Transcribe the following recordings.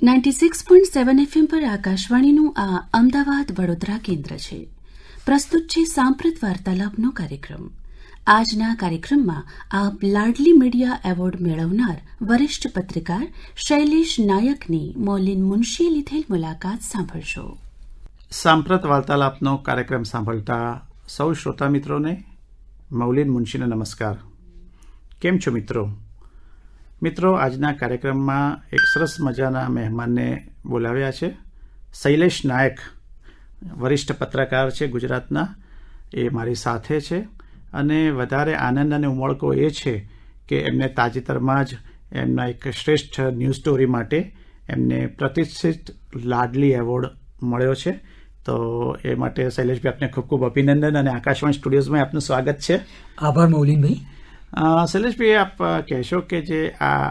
96.7 FM પર આકાશવાણીનું આ અમદાવાદ વડોદરા કેન્દ્ર છે. પ્રસ્તુત છે સાંપ્રત વાર્તાલાપનો કાર્યક્રમ. આજના કાર્યક્રમમાં આપ લાડલી મીડિયા એવોર્ડ મેળવનાર વરિષ્ઠ પત્રકાર શૈલેષ નાયકની મોલિન મુનશીએ લીધેલ મુલાકાત સાંભળશો. સાંપ્રત વાર્તાલાપનો કાર્યક્રમ સાંભળતા સૌ શ્રોતા મિત્રોને મૌલિન મુનશીનો નમસ્કાર. કેમ છો મિત્રો, આજના કાર્યક્રમમાં એક સરસ મજાના મહેમાનને બોલાવ્યા છે. શૈલેષ નાયક વરિષ્ઠ પત્રકાર છે ગુજરાતના, એ મારી સાથે છે. અને વધારે આનંદ અને ઉમળકો એ છે કે એમને તાજેતરમાં જ એમના એક શ્રેષ્ઠ ન્યૂઝ સ્ટોરી માટે એમને પ્રતિષ્ઠિત લાડલી એવોર્ડ મળ્યો છે. તો એ માટે શૈલેષભાઈ આપને ખૂબ ખૂબ અભિનંદન અને આકાશવાણી સ્ટુડિયોઝમાં આપનું સ્વાગત છે. આભાર મૌલિનભાઈ. શૈલેષભાઈ, આપ કહેશો કે જે આ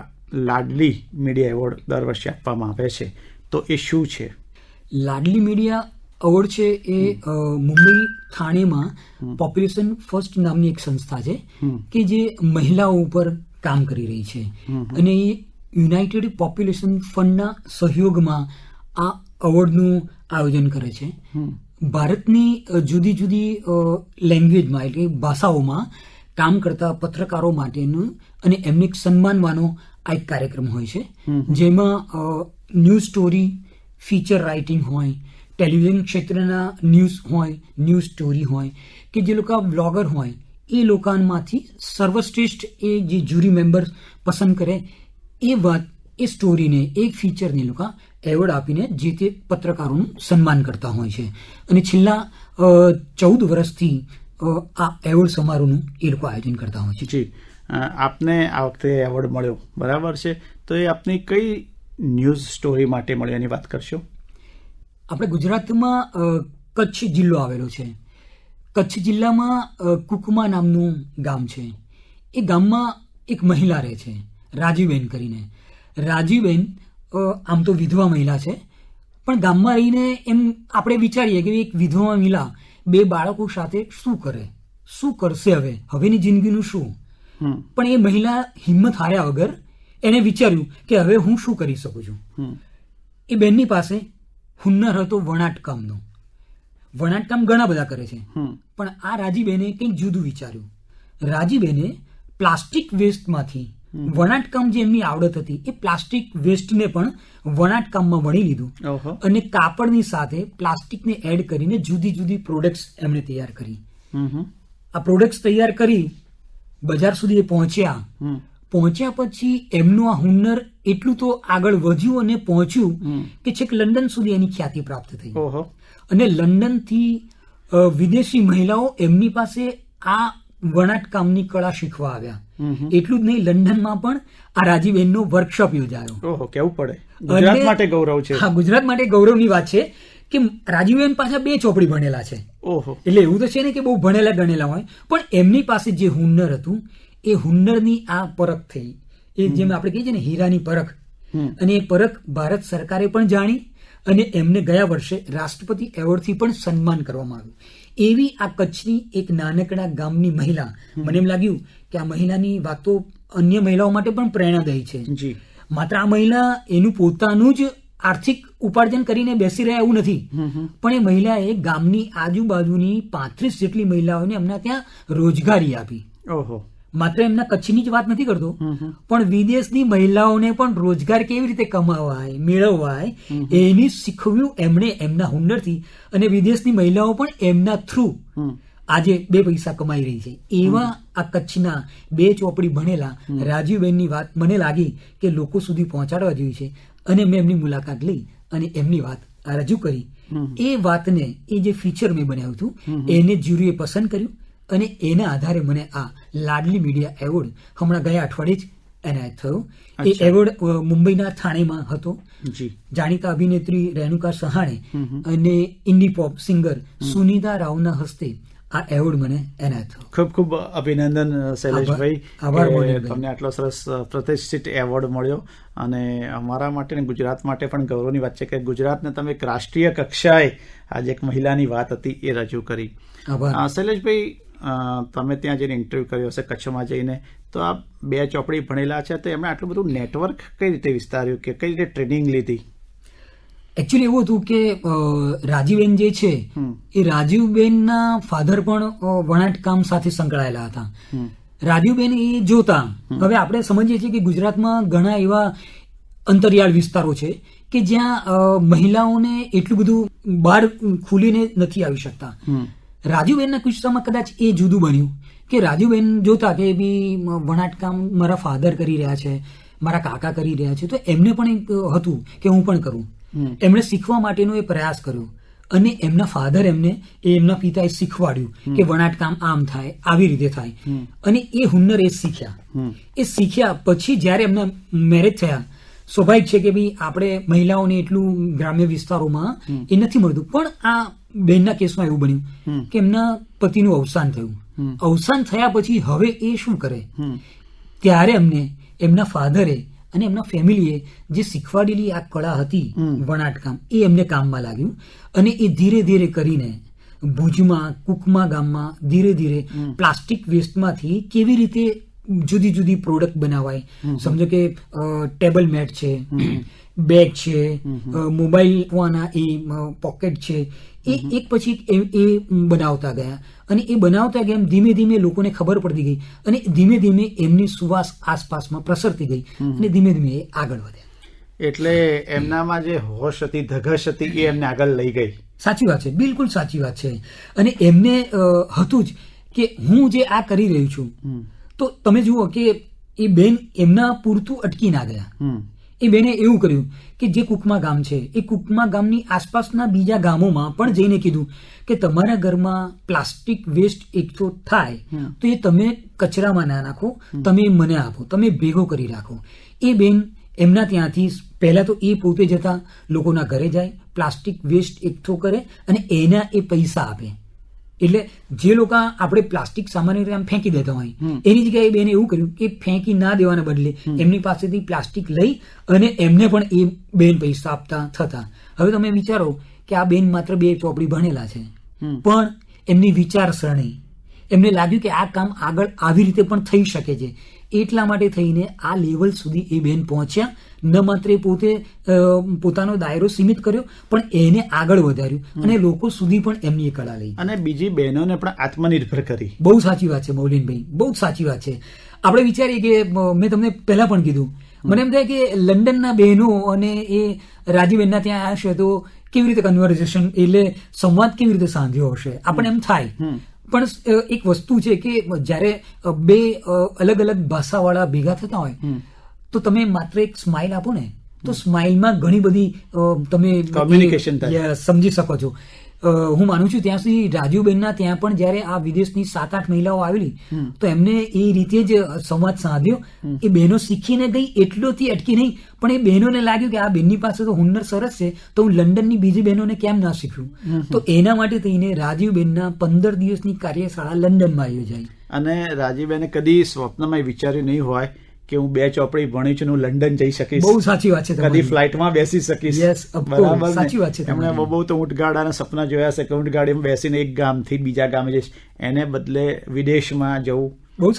લાડલી મીડિયા એવોર્ડ દર વર્ષે આપવામાં આવે છે, તો એ શું છે? લાડલી મીડિયા એવોર્ડ છે એ મુંબઈ થાણેમાં પોપ્યુલેશન ફર્સ્ટ નામની એક સંસ્થા છે કે જે મહિલાઓ ઉપર કામ કરી રહી છે અને એ યુનાઇટેડ પોપ્યુલેશન ફંડના સહયોગમાં આ એવોર્ડનું આયોજન કરે છે. ભારતની જુદી જુદી લેંગ્વેજમાં એટલે ભાષાઓમાં કામ કરતા પત્રકારો માટેનું અને એમને સન્માનવાનો આ એક કાર્યક્રમ હોય છે, જેમાં ન્યૂઝ સ્ટોરી, ફીચર રાઇટિંગ હોય, ટેલિવિઝન ક્ષેત્રના ન્યૂઝ હોય, ન્યૂઝ સ્ટોરી હોય કે જે લોકો બ્લોગર હોય એ લોકોમાંથી સર્વશ્રેષ્ઠ એ જે જ્યુરી મેમ્બર પસંદ કરે એ વાત, એ સ્ટોરીને, એ ફીચરને લોકો એવોર્ડ આપીને જે તે પત્રકારોનું સન્માન કરતા હોય છે. અને છેલ્લા 14 વર્ષથી આ એવોર્ડ સમારોહનું એ લોકો આયોજન કરતા હોય છે. જી, આપને આ વખતે એવોર્ડ મળ્યો, બરાબર છે, તો એ આપની કઈ ન્યૂઝ સ્ટોરી માટે મળ્યો એની વાત કરશો? આપણે ગુજરાતમાં કચ્છ જિલ્લો આવેલો છે. કચ્છ જિલ્લામાં કુકમા નામનું ગામ છે. એ ગામમાં એક મહિલા રહે છે, રાજીબેન કરીને. રાજીબેન આમ તો વિધવા મહિલા છે, પણ ગામમાં રહીને એમ આપણે વિચારીએ કે એક વિધવા મહિલા 2 બાળકો સાથે શું કરશે, હવેની જિંદગીનું શું? પણ એ મહિલા હિંમત હાર્યા વગર એને વિચાર્યું કે હવે હું શું કરી શકું છું. એ બેનની પાસે હુન્નર હતો વણાટકામનો. વણાટકામ ઘણા બધા કરે છે, પણ આ રાજીબેને કંઈક જુદું વિચાર્યું. રાજીબેને પ્લાસ્ટિક વેસ્ટમાંથી વણાટકામ જે એમની આવડત હતી એ પ્લાસ્ટિક વેસ્ટને પણ વણાટકામમાં વણી લીધું અને કાપડની સાથે પ્લાસ્ટિકને એડ કરીને જુદી જુદી પ્રોડક્ટ્સ એમણે તૈયાર કરી. આ પ્રોડક્ટ્સ તૈયાર કરી બજાર સુધી પહોંચ્યા પછી એમનું આ હુન્નર એટલું તો આગળ વધ્યું અને પહોંચ્યું કે છેક લંડન સુધી એની ખ્યાતિ પ્રાપ્ત થઈ. અને લંડનથી વિદેશી મહિલાઓ એમની પાસે આ વણાટકામની કળા શીખવા આવ્યા. એટલું જ નહીં, લંડનમાં પણ આ રાજીબેનનો વર્કશોપ યોજાયો. કેવું પડે, ગુજરાત માટે ગૌરવ છે. હા, ગુજરાત માટે ગૌરવની વાત છે કે રાજીબેન પાછા 2 ચોપડી ભણેલા છે. એટલે એવું તો છે ને કે બહુ ભણેલા ગણેલા હોય, પણ એમની પાસે જે હુન્નર હતું એ હુન્નરની આ પરખ થઈ. એ જેમ આપણે કહીએ છીએ ને હીરાની પરખ, અને એ પરખ ભારત સરકારે પણ જાણી અને એમને ગયા વર્ષે રાષ્ટ્રપતિ એવોર્ડથી પણ સન્માન કરવામાં આવ્યું. એવી આ કચ્છની એક નાનકડા ગામની મહિલા, મને એમ લાગ્યું કે આ મહિલાની વાતો અન્ય મહિલાઓ માટે પણ પ્રેરણાદાયી છે. માત્ર આ મહિલા એનું પોતાનું જ આર્થિક ઉપાર્જન કરીને બેસી રહ્યા એવું નથી, પણ એ મહિલાએ ગામની આજુબાજુની 35 જેટલી મહિલાઓને એમના ત્યાં રોજગારી આપી. માત્ર એમના કચ્છની જ વાત નથી કરતો, પણ વિદેશની મહિલાઓને પણ રોજગાર કેવી રીતે કમાવાય, મેળવવાય એની શીખવ્યું એમણે એમના હુન્નરથી. અને વિદેશની મહિલાઓ પણ એમના થ્રુ આજે 2 પૈસા કમાઈ રહી છે. એવા આ કચ્છના 2 ચોપડી ભણેલા રાજીવબેનની વાત મને લાગી કે લોકો સુધી પહોંચાડવા જેવી છે, અને મેં એમની મુલાકાત લઈ અને એમની વાત રજૂ કરી. એ વાતને, એ જે ફીચર મેં બનાવ્યું હતું એને જ્યુરીએ પસંદ કર્યું અને એના આધારે મને આ લાડલી મીડિયા એવોર્ડ હમણાં ગયા અઠવાડિયે જ એનાયત થયો. એ એવોર્ડ મુંબઈના થાણેમાં હતો. જાણીતા અભિનેત્રી રેણુકા સહાણે અને ઇન્ડી પોપ સિંગર સુનિતા રાવના હસ્તે આ એવોર્ડ મને એનાયત થયો. ખૂબ ખૂબ અભિનંદન શૈલેષભાઈ, તમને આટલો સરસ પ્રતિષ્ઠિત એવોર્ડ મળ્યો. અને અમારા માટે ને ગુજરાત માટે પણ ગૌરવની વાત છે કે ગુજરાતને તમે એક રાષ્ટ્રીય કક્ષાએ આજે એક મહિલાની વાત હતી એ રજૂ કરી. શૈલેષભાઈ, તમે ત્યાં જઈને ઇન્ટરવ્યુ કર્યો હશે કચ્છમાં જઈને, તો આ 2 ચોપડી ભણેલા છે, તો એમણે આટલું બધું નેટવર્ક કઈ રીતે વિસ્તાર્યું, કે કઈ રીતે ટ્રેનિંગ લીધી? એકચ્યુઅલી એવું હતું કે રાજીવબેન જે છે એ રાજીવબેનના ફાધર પણ વણાટકામ સાથે સંકળાયેલા હતા. રાજીવબેન એ જોતા, હવે આપણે સમજીએ છીએ કે ગુજરાતમાં ઘણા એવા અંતરિયાળ વિસ્તારો છે કે જ્યાં મહિલાઓને એટલું બધું બહાર ખુલીને નથી આવી શકતા. રાજીવબેનના કિસ્સામાં કદાચ એ જુદું બન્યું કે રાજીવબેન જોતા કે બી વણાટકામ મારા ફાધર કરી રહ્યા છે, મારા કાકા કરી રહ્યા છે, તો એમને પણ એક હતું કે હું પણ કરું. એમણે શીખવા માટેનો એ પ્રયાસ કર્યો અને એમના ફાધર એમના પિતાએ શીખવાડ્યું કે વણાટકામ આમ થાય, આવી રીતે થાય, અને એ હુન્નર એ શીખ્યા પછી જ્યારે એમના મેરેજ થયા, સ્વાભાવિક છે કે ભાઈ આપણે મહિલાઓને એટલું ગ્રામ્ય વિસ્તારોમાં એ નથી મળતું, પણ આ બેનના કેસમાં એવું બન્યું કે એમના પતિનું અવસાન થયું. અવસાન થયા પછી હવે એ શું કરે, ત્યારે એમના ફાધરે અને એમના ફેમિલીએ જે શીખવાડેલી આ કળા હતી વણાટકામ, એ એમને કામમાં લાગ્યું અને એ ધીરે ધીરે કરીને ભુજમાં કુકમા ગામમાં ધીરે ધીરે પ્લાસ્ટિક વેસ્ટમાંથી કેવી રીતે જુદી જુદી પ્રોડક્ટ બનાવાય, સમજો કે ટેબલ મેટ છે, બેગ છે, મોબાઈલ મૂકવાના એ પોકેટ છે, એ એક પછી એ બનાવતા ગયા અને એ બનાવતા ગયા ધીમે ધીમે લોકોને ખબર પડતી ગઈ અને ધીમે ધીમે એમની સુવાસ આસપાસમાં પ્રસરતી ગઈ અને ધીમે ધીમે એ આગળ વધ્યા. એટલે એમનામાં જે હોશ હતી, ધગશ હતી, એ એમને આગળ લઈ ગઈ. સાચી વાત છે, બિલકુલ સાચી વાત છે. અને એમને હતું જ કે હું જે આ કરી રહ્યું છું, તો તમે જુઓ કે એ બેન એમના પૂરતું અટકી ના ગયા. એ બેને એવું કર્યું કે જે કુકમા ગામ છે એ કુકમા ગામની આસપાસના બીજા ગામોમાં પણ જઈને કીધું કે તમારા ઘરમાં પ્લાસ્ટિક વેસ્ટ એકઠો થાય તો એ તમે કચરામાં ના નાખો, તમે મને આપો, તમે ભેગો કરી રાખો. એ બેન એમના ત્યાંથી પહેલા તો એ પોતે જતા લોકોના ઘરે જાય, પ્લાસ્ટિક વેસ્ટ એકઠો કરે અને એના એ પૈસા આપે. એટલે જે લોકો આપણે પ્લાસ્ટિક સામાન્ય રીતે આમ ફેંકી દેતા હોય એની જગ્યાએ બેને એવું કર્યું કે ફેંકી ના દેવાના બદલે એમની પાસેથી પ્લાસ્ટિક લઈ અને એમને પણ એ બેન પૈસા આપતા થતા. હવે તમે વિચારો કે આ બેન માત્ર 2 ચોપડી ભણેલા છે, પણ એમની વિચારસરણી, એમને લાગ્યું કે આ કામ આગળ આવી રીતે પણ થઈ શકે છે, એટલા માટે થઈને આ લેવલ સુધી એ બેન પહોંચ્યા. ન માત્ર પોતે પોતાનો દાયરો સીમિત કર્યો પણ એને આગળ વધાર્યું અને લોકો સુધી પણ એમની એ કળા લઈ અને બીજી બહેનોને પણ આત્મનિર્ભર કરી. બહુ સાચી વાત છે મૌલિનભાઈ, બહુ સાચી વાત છે. આપણે વિચારીએ કે મેં તમને પહેલા પણ કીધું, મને એમ થાય કે લંડનના બહેનો અને એ રાજીબેનના ત્યાં હશે તો કેવી રીતે કન્વર્ઝેશન, એટલે સંવાદ કેવી રીતે સાંધ્યો હશે, આપણને એમ થાય. પણ એક વસ્તુ છે કે જ્યારે 2 અલગ અલગ ભાષાવાળા ભેગા થતા હોય તો તમે માત્ર એક સ્માઇલ આપો ને તો સ્માઇલમાં ઘણી બધી તમે કમ્યુનિકેશન સમજી શકો છો. હું માનું છું ત્યાં સુધી રાજીવબેનના ત્યાં પણ જયારે આ વિદેશની 7-8 મહિલાઓ આવેલી તો એમને એ રીતે જ સંવાદ સાધ્યો. એ બહેનો શીખીને ગઈ એટલોથી અટકી નહીં, પણ એ બહેનોને લાગ્યું કે આ બેનની પાસે તો હુન્નર સરસ છે તો હું લંડનની બીજી બહેનોને કેમ ના શીખવું. તો એના માટે થઈને રાજીવબેનના 15 દિવસની કાર્યશાળા લંડનમાં યોજાઈ. અને રાજીવબેને કદી સ્વપ્નમાં વિચાર્યું નહીં હોય કે હું 2 ચોપડી ભણી છું, હું લંડન જઈ શકીશ. બહુ સાચી વાત છે. કદી ફ્લાઇટમાં બેસી શકીશ. બરાબર, સાચી વાત છે. એમણે બહુ તો ઊંટગાડાના સપના જોયા છે કે ઊંટગાડીમાં બેસીને એક ગામથી બીજા ગામે જઈશ, એને બદલે વિદેશમાં જવું,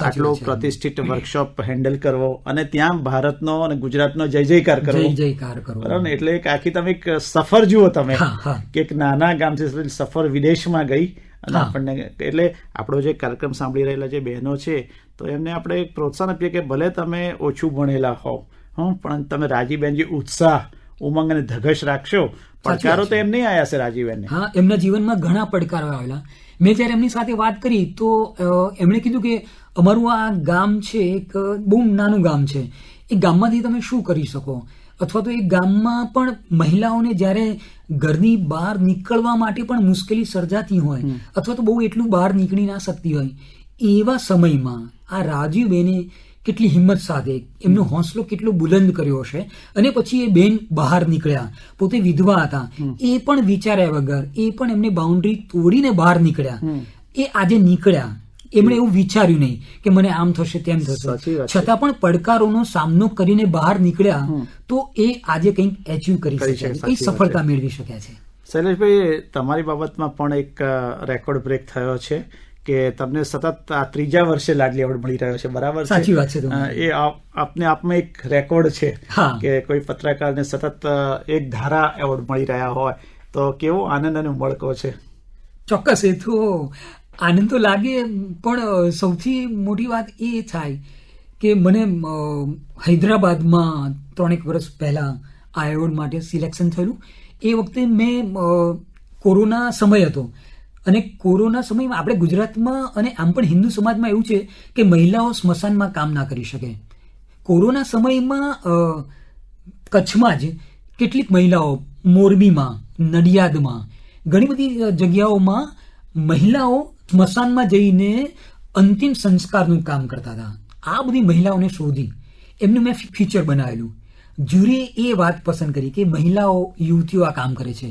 આટલો પ્રતિષ્ઠિત વર્કશોપ હેન્ડલ કરવો અને ત્યાં ભારતનો અને ગુજરાતનો જય જયકાર કરવો. બરાબર ને? એટલે આખી તમે એક સફર જુઓ તમે કે એક નાના ગામથી સફર વિદેશમાં ગઈ. અને આપણને એટલે આપણો જે કાર્યક્રમ સાંભળી રહેલા જે બહેનો છે તો એમને આપણે પ્રોત્સાહન આપીએ કે ભલે તમે ઓછું ભણેલા હોવ પણ તમે રાજીબેન જે ઉત્સાહ, ઉમંગ અને ધગશ રાખશો. પડકારો તો એમ નહીં આવ્યા છે રાજીબેનને. હા, એમના જીવનમાં ઘણા પડકારો આવેલા. મેં જયારે એમની સાથે વાત કરી તો એમણે કીધું કે અમારું આ ગામ છે એક બહુ નાનું ગામ છે, એ ગામમાંથી તમે શું કરી શકો, અથવા તો એ ગામમાં પણ મહિલાઓને જ્યારે ઘરની બહાર નીકળવા માટે પણ મુશ્કેલી સર્જાતી હોય અથવા તો બહુ એટલું બહાર નીકળી ના શકતી હોય, એવા સમયમાં આ રાજીવબેને કેટલી હિંમત સાથે એમનો હોંસલો કેટલો બુલંદ કર્યો હશે. અને પછી એ બેન બહાર નીકળ્યા, પોતે વિધવા હતા, એ પણ વિચાર્યા વગર એ પણ એમને બાઉન્ડ્રી તોડીને બહાર નીકળ્યા. એ આજે નીકળ્યા, એમણે એવું વિચાર્યું નહીં કે મને આમ થશે તેમ થશે, છતાં પણ પડકારોનો સામનો કરીને બહાર નીકળ્યા તો એ આજે કંઈક એચીવ કરી શક્યા છે, કંઈક સફળતા મેળવી શક્યા છે. શૈલેષભાઈ, તમારી બાબતમાં પણ એક રેકોર્ડ બ્રેક થયો છે કે તમને સતત આ 3જા વર્ષે લાડલી એવોર્ડ મળી રહ્યો છે, બરાબર? સાચી વાત છે. એ આપને આપમાં એક રેકોર્ડ છે કે કોઈ પત્રકારને સતત એક ધારા એવોર્ડ મળી રહ્યા હોય તો કેવો આનંદ અને ઉમળકો છે. ચોક્કસ, એ તો આનંદ તો લાગે, પણ સૌથી મોટી વાત એ થાય કે મને હૈદરાબાદમાં 3 વર્ષ પહેલા આ એવોર્ડ માટે સિલેક્શન થયેલું. એ વખતે મેં કોરોના સમય હતો, અને કોરોના સમયમાં આપણે ગુજરાતમાં અને આમ પણ હિન્દુ સમાજમાં એવું છે કે મહિલાઓ સ્મશાનમાં કામ ના કરી શકે. કોરોના સમયમાં કચ્છમાં જ કેટલીક મહિલાઓ, મોરબીમાં, નડિયાદમાં, ઘણી બધી જગ્યાઓમાં મહિલાઓ સ્મશાનમાં જઈને અંતિમ સંસ્કારનું કામ કરતા હતા. આ બધી મહિલાઓને શોધી એમનું મેં ફીચર બનાવેલું. જ્યુરીએ એ વાત પસંદ કરી કે મહિલાઓ, યુવતીઓ આ કામ કરે છે.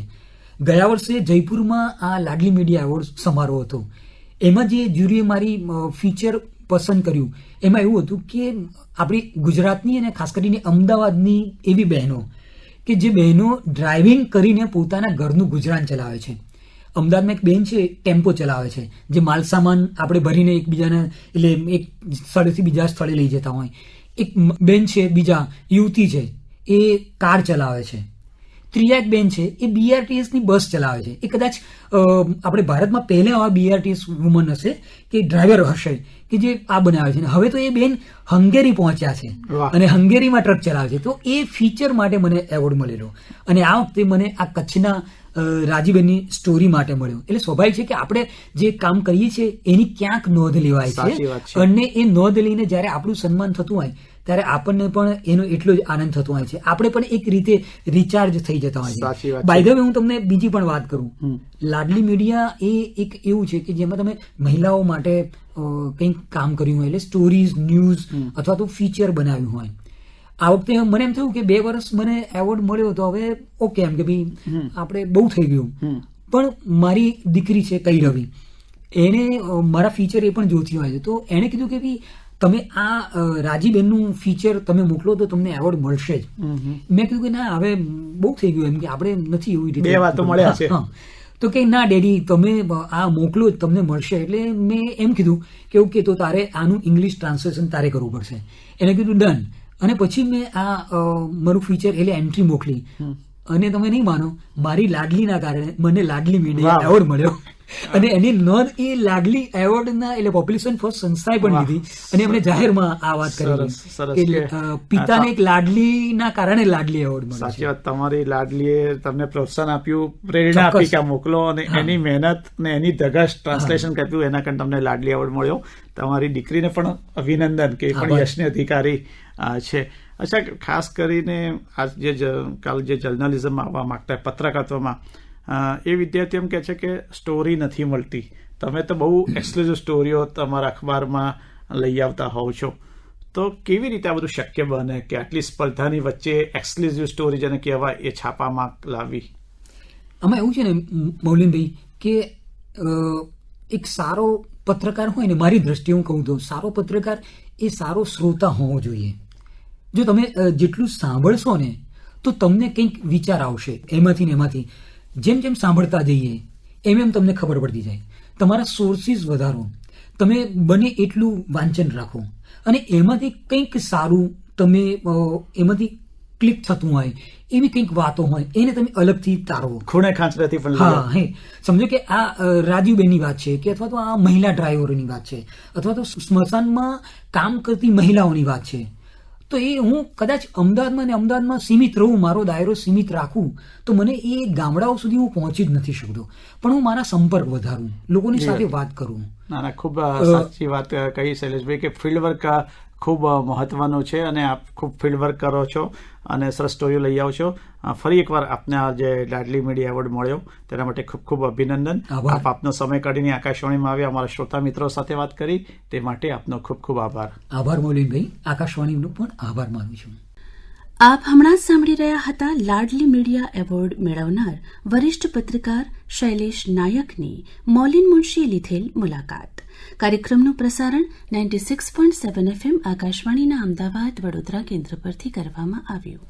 ગયા વર્ષે જયપુરમાં આ લાડલી મીડિયા એવોર્ડ સમારોહ હતો. એમાં જે જ્યુરીએ મારી ફીચર પસંદ કર્યું એમાં એવું હતું કે આપણી ગુજરાતની અને ખાસ કરીને અમદાવાદની એવી બહેનો કે જે બહેનો ડ્રાઇવિંગ કરીને પોતાના ઘરનું ગુજરાન ચલાવે છે. અમદાવાદમાં એક બેન છે, ટેમ્પો ચલાવે છે, જે માલસામાન આપણે ભરીને એકબીજાના એટલે એક સ્થળેથી બીજા સ્થળે લઈ જતા હોય. એક બેન છે, બીજા યુવતી છે, એ કાર ચલાવે છે. ત્રીજા એક બેન છે, એ BRTS ની બસ ચલાવે છે. એ કદાચ આપણે ભારતમાં પહેલા આવા BRTS વુમન હશે કે ડ્રાઈવર હશે કે જે આ બનાવે છે. હવે તો એ બેન હંગેરી પહોંચ્યા છે અને હંગેરીમાં ટ્રક ચલાવે છે. તો એ ફીચર માટે મને એવોર્ડ મળેલો, અને આ વખતે મને આ કચ્છના રાજીબેનની સ્ટોરી માટે મળ્યો. એટલે સ્વાભાવિક છે કે આપણે જે કામ કરીએ છીએ એની ક્યાંક નોંધ લેવાય છે, અને એ નોંધ લઈને જ્યારે આપણું સન્માન થતું હોય ત્યારે આપણને પણ એનો એટલો જ આનંદ થતો હોય છે. આપણે પણ એક રીતે રિચાર્જ થઈ જતા હોય છે. બાય ધ વે, હું તમને બીજી પણ વાત કરું. લાડલી મીડિયા એ એક એવું છે કે જેમાં તમે મહિલાઓ માટે કંઈક કામ કર્યું હોય, એટલે સ્ટોરીઝ, ન્યૂઝ અથવા તો ફીચર બનાવ્યું હોય. આ વખતે મને એમ થયું કે 2 વર્ષ મને એવોર્ડ મળ્યો તો હવે ઓકે, એમ કે ભાઈ આપણે બહુ થઈ ગયું. પણ મારી દીકરી છે કઈ રવિ, એને મારા ફીચર એ પણ જોતી હોય છે. તો એણે કીધું કે ભાઈ તમે આ રાજીબેનનું ફીચર તમે મોકલો તો તમને એવોર્ડ મળશે જ. મેં કીધું કે ના, હવે બહુ થઈ ગયું, એમ કે આપણે નથી એવી રીતે. 2 વાતો મળ્યા છે. તો કે ના ડેડી, તમે આ મોકલો તમને મળશે. એટલે મેં એમ કીધું કે ઓકે, તો તારે આનું ઇંગ્લિશ ટ્રાન્સલેશન તારે કરવું પડશે. એને કીધું ડન. અને પછી મેં આ મારું ફીચર એટલે એન્ટ્રી મોકલી, અને તમે નહીં માનો, મારી લાડલીના કારણે મને લાડલી મીડિયા એવોર્ડ મળ્યો. અને એની નોંધ એ લાડલી એવોર્ડના એટલે પોપ્યુલેશન ફર્સ્ટ સંસ્થાએ પણ લીધી, અને એમણે જાહેરમાં આ વાત કરી કે પિતાને એક લાડલીના કારણે લાડલી એવોર્ડ મળ્યો. સાચી વાત, તમારી લાડલીએ તમને પ્રોત્સાહન આપ્યું, પ્રેરણા આપી કે મોકલો, અને એની મહેનત ને એની ધગશ ટ્રાન્સલેશન કર્યું, એના કારણે તમને લાડલી એવોર્ડ મળ્યો. તમારી દીકરીને પણ અભિનંદન કે એ પણ યશની અધિકારી છે. અચ્છા, ખાસ કરીને આજ કાલ જે જર્નલિઝમમાં આવવા માંગતા હોય, પત્રકારત્વમાં, એ વિદ્યાર્થીઓ એમ કહે છે કે સ્ટોરી નથી મળતી. તમે તો બહુ એક્સક્લુઝિવ સ્ટોરીઓ તમારા અખબારમાં લઈ આવતા હોવ છો, તો કેવી રીતે આ બધું શક્ય બને કે આટલી સ્પર્ધાની વચ્ચે એક્સક્લુઝિવ સ્ટોરી જેને કહેવાય એ છાપામાં લાવવી? આમાં એવું છે ને મૌલિનભાઈ કે એક સારો પત્રકાર હોય ને, મારી દ્રષ્ટિએ હું કહું તો સારો પત્રકાર એ સારો શ્રોતા હોવો જોઈએ. જો તમે જેટલું સાંભળશો ને તો તમને કંઈક વિચાર આવશે એમાંથી ને એમાંથી. જેમ જેમ સાંભળતા જઈએ એમ એમ તમને ખબર પડતી જાય. તમારા સોર્સિસ વધારો, તમે બને એટલું વાંચન રાખો, અને એમાંથી કંઈક સારું તમે એમાંથી ક્લિક થતું હોય એવી કંઈક વાતો હોય એને તમે અલગથી તારવો, ખૂણે ખાંચરેથી પણ. હા, હે સમજો કે આ રાજીવબેનની વાત છે, કે અથવા તો આ મહિલા ડ્રાઈવરોની વાત છે, અથવા તો સ્મશાનમાં કામ કરતી મહિલાઓની વાત છે. તો એ હું કદાચ અમદાવાદમાં સીમિત રહું, મારો દાયરો સીમિત રાખું, તો મને એ ગામડાઓ સુધી હું પહોંચી જ નથી શકતો. પણ હું મારા સંપર્ક વધારું, લોકોની સાથે વાત કરું. ના ના, ખૂબ સાચી વાત કહી શૈલેષભાઈ કે ફિલ્ડ વર્ક ખૂબ મહત્વનું છે, અને આપ ખૂબ ફિલ્ડ વર્ક કરો છો અને સરસ સ્ટોરીઓ લઈ આવો છો. ફરી એકવાર આપને આ જે લાડલી મીડિયા એવોર્ડ મળ્યો તેના માટે ખૂબ ખૂબ અભિનંદન. આપ આપનો સમય કાઢીને આકાશવાણીમાં આવ્યા, અમારા શ્રોતા મિત્રો સાથે વાત કરી, તે માટે આપનો ખૂબ ખૂબ આભાર. આભાર મૌલિનભાઈ, આકાશવાણીનો પણ આભાર માનું છું. આપ હમણાં જ સાંભળી રહ્યા હતા લાડલી મીડિયા એવોર્ડ મેળવનાર વરિષ્ઠ પત્રકાર શૈલેષ નાયકની મૌલિન મુનશીએ લીધેલ મુલાકાત. કાર્યક્રમનું પ્રસારણ 96.7 FM આકાશવાણીના અમદાવાદ વડોદરા કેન્દ્ર પરથી કરવામાં આવ્યું.